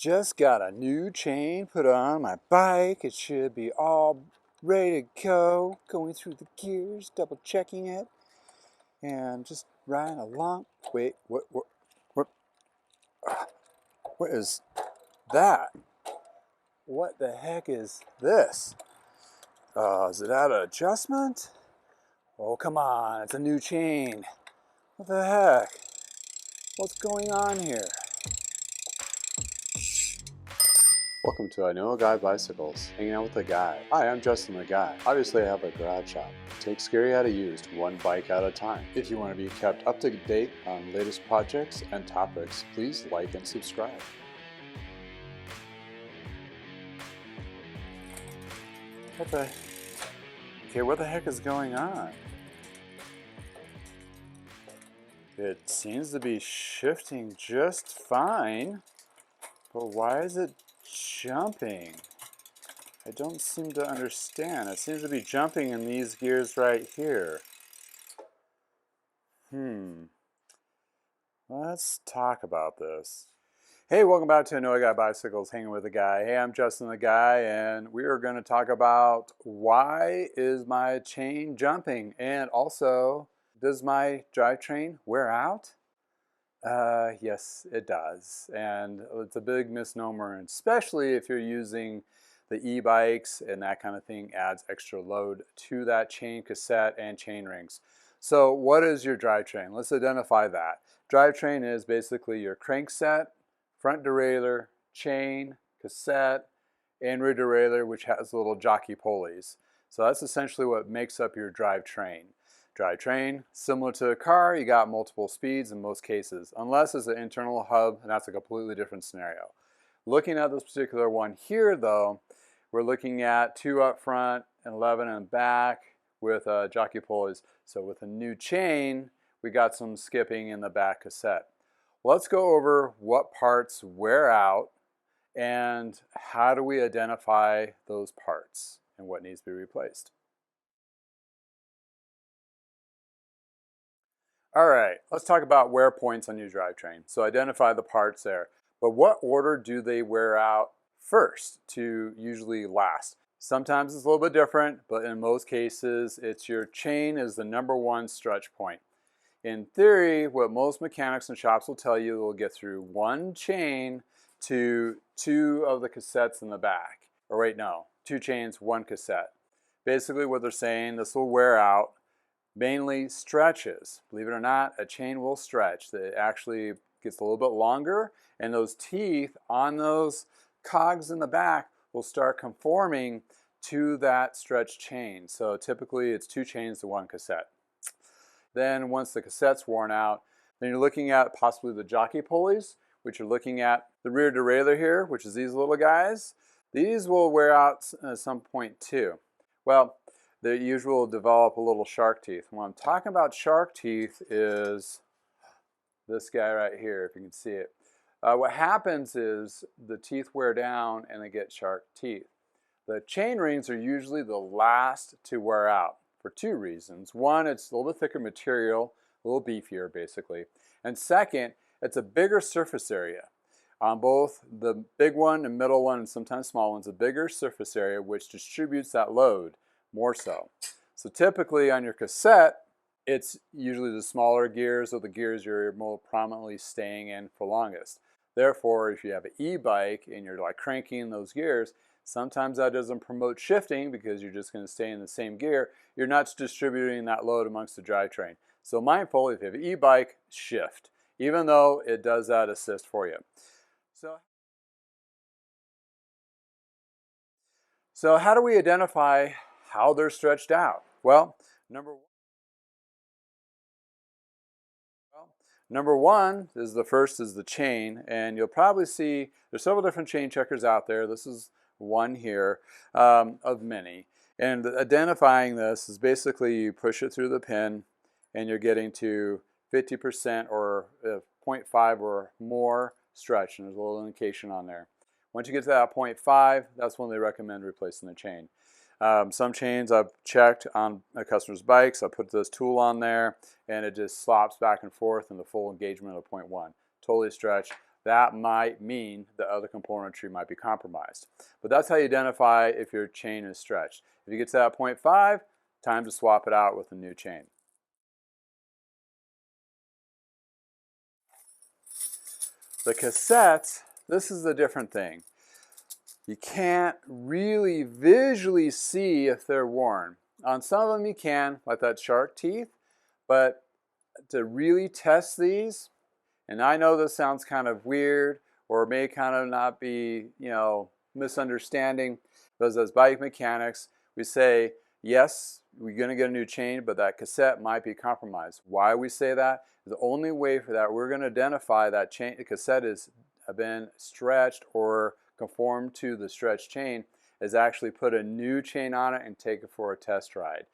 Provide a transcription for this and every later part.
Just got a new chain put on my bike. It should be all ready to go. Going through the gears, double checking it, and just riding along. Wait, what is that? What the heck is this? Is it out of adjustment? Oh, come on, it's a new chain. What the heck? What's going on here? Welcome to I Know a Guy Bicycles, hanging out with a guy. Hi, I'm Justin the Guy. Obviously I have a garage shop. Take scary how to use one bike at a time. If you want to be kept up to date on latest projects and topics, please like and subscribe. What the heck is going on? It seems to be shifting just fine, but why is it jumping? I don't seem to understand. It seems to be jumping in these gears right here. Let's talk about this. Hey, welcome back to I Know a Guy Bicycles, hanging with a guy. Hey, I'm Justin the Guy, and we are going to talk about why is my chain jumping, and also, does my drivetrain wear out? Yes, it does, and it's a big misnomer, and especially if you're using the e-bikes and that kind of thing adds extra load to that chain cassette and chain rings. So what is your drivetrain? Let's identify that. Drivetrain is basically your crankset, front derailleur, chain, cassette, and rear derailleur, which has little jockey pulleys. So that's essentially what makes up your drivetrain. Drivetrain, similar to a car, you got multiple speeds in most cases, unless it's an internal hub, and that's a completely different scenario. Looking at this particular one here, though, we're looking at 2 up front and 11 in back with jockey pulleys. So with a new chain, we got some skipping in the back cassette. Let's go over what parts wear out and how do we identify those parts and what needs to be replaced. All right, let's talk about wear points on your drivetrain. So identify the parts there. But what order do they wear out first to usually last? Sometimes it's a little bit different, but in most cases, it's your chain is the #1 stretch point. In theory, what most mechanics and shops will tell you, they'll get through one chain to 2 of the cassettes in the back. Or wait, no, 2 chains, 1 cassette. Basically what they're saying, this will wear out mainly stretches. Believe it or not, a chain will stretch. It actually gets a little bit longer, and those teeth on those cogs in the back will start conforming to that stretched chain. So typically it's 2 chains to 1 cassette. Then once the cassette's worn out, then you're looking at possibly the jockey pulleys, which you're looking at the rear derailleur here, which is these little guys. These will wear out at some point too. Well, they usually will develop a little shark teeth. When I'm talking about shark teeth is this guy right here, if you can see it. What happens is the teeth wear down and they get shark teeth. The chain rings are usually the last to wear out for 2 reasons. One, it's a little bit thicker material, a little beefier basically. And second, it's a bigger surface area. On both the big one, the middle one, and sometimes small ones, a bigger surface area which distributes that load more so. So typically on your cassette, it's usually the smaller gears or the gears you're more prominently staying in for longest. Therefore, if you have an e-bike and you're like cranking those gears, sometimes that doesn't promote shifting because you're just going to stay in the same gear. You're not distributing that load amongst the drivetrain. So mindful, if you have an e-bike, shift, even though it does that assist for you. So how do we identify how they're stretched out? Well, number one is the first is the chain, and you'll probably see there's several different chain checkers out there. This is one here of many. And identifying this is basically you push it through the pin and you're getting to 50% or 0.5 or more stretch, and there's a little indication on there. Once you get to that 0.5, that's when they recommend replacing the chain. Some chains I've checked on a customer's bikes, I put this tool on there and it just slops back and forth in the full engagement of 0.1. Totally stretched. that might mean the other componentry might be compromised. But that's how you identify if your chain is stretched. If you get to that 0.5, time to swap it out with a new chain. The cassettes, this is a different thing. You can't really visually see if they're worn. On some of them you can, like that shark teeth, but to really test these, and I know this sounds kind of weird or may kind of not be, misunderstanding, because as bike mechanics, we say, yes, we're going to get a new chain, but that cassette might be compromised. Why we say that? The only way for that, we're going to identify that chain, the cassette has been stretched or conformed to the stretched chain, is actually put a new chain on it and take it for a test ride.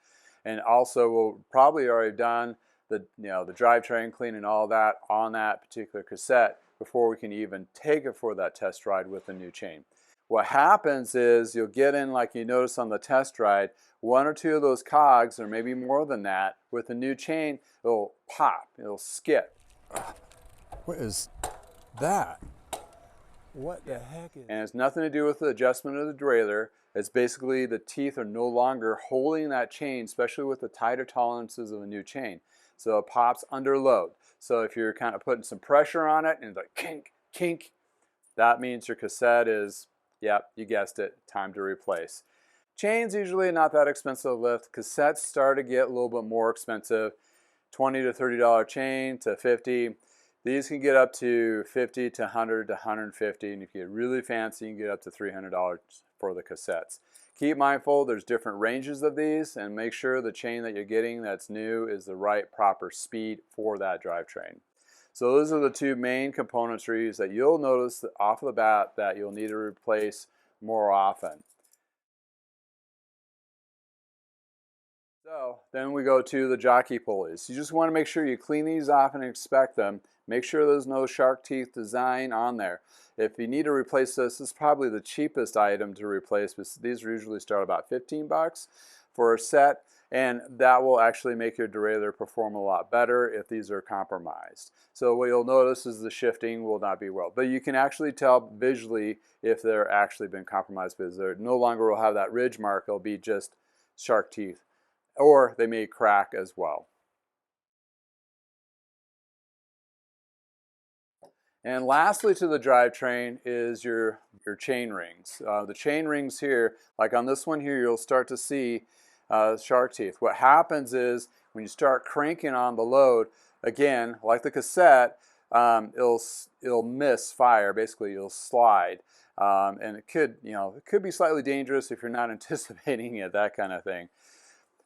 And also, we'll probably already done the drivetrain cleaning, all that on that particular cassette before we can even take it for that test ride with a new chain. What happens is you'll get in, like you notice on the test ride, one or two of those cogs, or maybe more than that, with a new chain, it'll pop, it'll skip. What is that? What the heck is? And it's nothing to do with the adjustment of the derailleur. It's basically the teeth are no longer holding that chain, especially with the tighter tolerances of a new chain. So it pops under load. So if you're kind of putting some pressure on it and it's like kink, kink, that means your cassette is, yep, you guessed it, time to replace. Chains usually not that expensive to lift. Cassettes start to get a little bit more expensive, $20 to $30 chain to $50. These can get up to $50 to $100 to $150, and if you get really fancy, you can get up to $300 for the cassettes. Keep mindful, there's different ranges of these, and make sure the chain that you're getting that's new is the right proper speed for that drivetrain. So those are the two main componentries that you'll notice off the bat that you'll need to replace more often. So then we go to the jockey pulleys. You just want to make sure you clean these off and inspect them. Make sure there's no shark teeth design on there. If you need to replace this is probably the cheapest item to replace, but these usually start about 15 bucks for a set, and that will actually make your derailleur perform a lot better if these are compromised. So what you'll notice is the shifting will not be well, but you can actually tell visually if they're actually been compromised, because they no longer will have that ridge mark. It'll be just shark teeth, or they may crack as well. And lastly to the drivetrain is your chain rings. The chain rings here, like on this one here, you'll start to see shark teeth. What happens is when you start cranking on the load, again, like the cassette, it'll miss fire. Basically, it'll slide, and it could be slightly dangerous if you're not anticipating it, that kind of thing.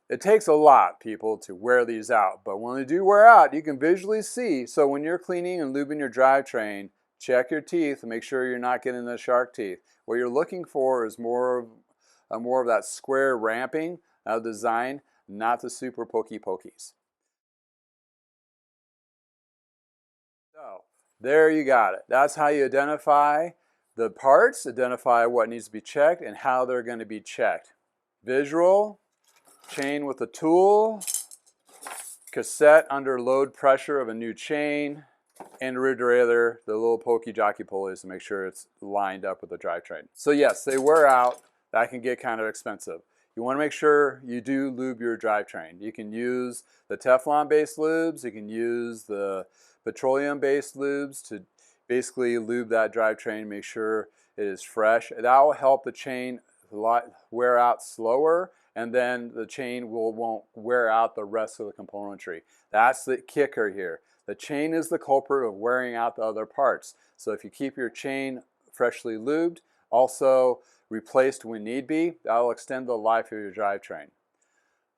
It takes a lot, people, to wear these out, but when they do wear out, you can visually see. So when you're cleaning and lubing your drivetrain, check your teeth and make sure you're not getting the shark teeth. What you're looking for is more of that square ramping design, not the super pokey pokies. So there you got it. That's how you identify the parts, identify what needs to be checked, and how they're going to be checked. Visual, chain with a tool, cassette under load pressure of a new chain, and rear derailleur, the little pokey jockey pulleys to make sure it's lined up with the drivetrain. So yes, they wear out. That can get kind of expensive. You want to make sure you do lube your drivetrain. You can use the Teflon-based lubes. You can use the petroleum-based lubes to basically lube that drivetrain, make sure it is fresh. That will help the chain wear out slower, and then the chain won't wear out the rest of the componentry. That's the kicker here. The chain is the culprit of wearing out the other parts. So if you keep your chain freshly lubed, also replaced when need be, that'll extend the life of your drivetrain.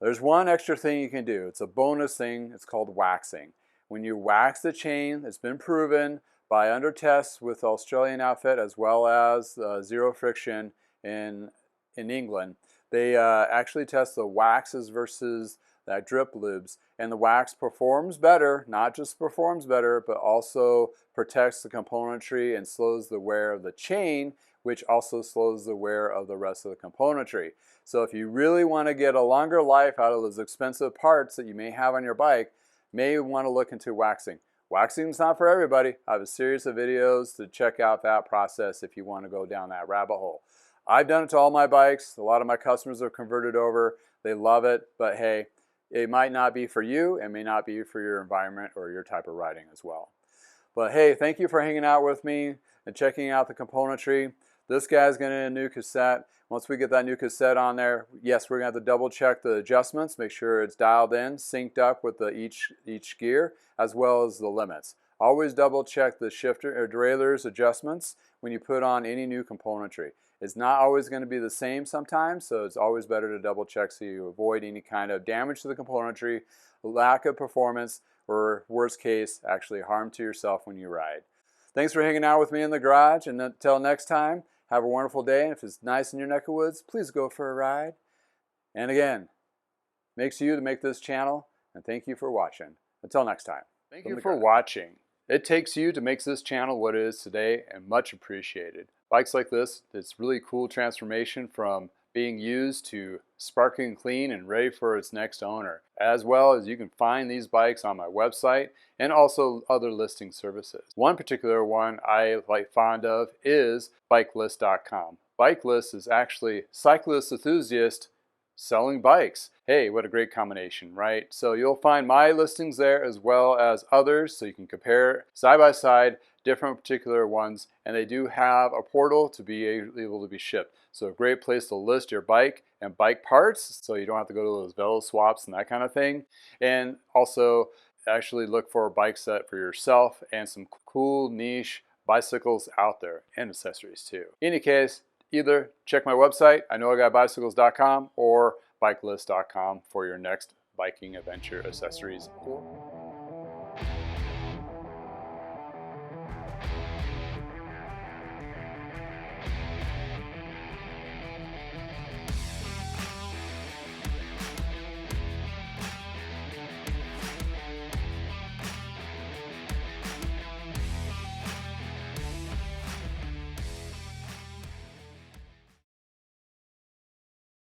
There's one extra thing you can do. It's a bonus thing. It's called waxing. When you wax the chain, it's been proven by under tests with Australian outfit as well as Zero Friction in England. They actually test the waxes versus that drip lubes, and the wax performs better, not just performs better, but also protects the componentry and slows the wear of the chain, which also slows the wear of the rest of the componentry. So if you really want to get a longer life out of those expensive parts that you may have on your bike, may want to look into waxing. Waxing's not for everybody. I have a series of videos to check out that process if you want to go down that rabbit hole. I've done it to all my bikes. A lot of my customers have converted over. They love it, but hey, it might not be for you. It may not be for your environment or your type of riding as well. But hey, thank you for hanging out with me and checking out the componentry. This guy's going to need a new cassette. Once we get that new cassette on there, yes, we're going to have to double check the adjustments, make sure it's dialed in, synced up with each gear, as well as the limits. Always double check the shifter or derailleurs adjustments when you put on any new componentry. It's not always going to be the same sometimes, so it's always better to double check so you avoid any kind of damage to the componentry, lack of performance, or worst case, actually harm to yourself when you ride. Thanks for hanging out with me in the garage, and until next time, have a wonderful day. And if it's nice in your neck of woods, please go for a ride. And again, makes you to make this channel, and thank you for watching. Until next time. Thank you for watching. It takes you to make this channel what it is today, and much appreciated. Bikes like this, it's really cool transformation from being used to sparkling clean and ready for its next owner. As well as you can find these bikes on my website and also other listing services. One particular one I fond of is bikelist.com. Bikelist is actually cyclist enthusiast selling bikes. Hey, what a great combination, right? So you'll find my listings there as well as others, so you can compare side by side different particular ones, and they do have a portal to be able to be shipped. So a great place to list your bike and bike parts, so you don't have to go to those Velo swaps and that kind of thing. And also actually look for a bike set for yourself and some cool niche bicycles out there, and accessories too. In any case, either check my website, iknowaguybicycles.com, or bikelist.com for your next biking adventure accessories or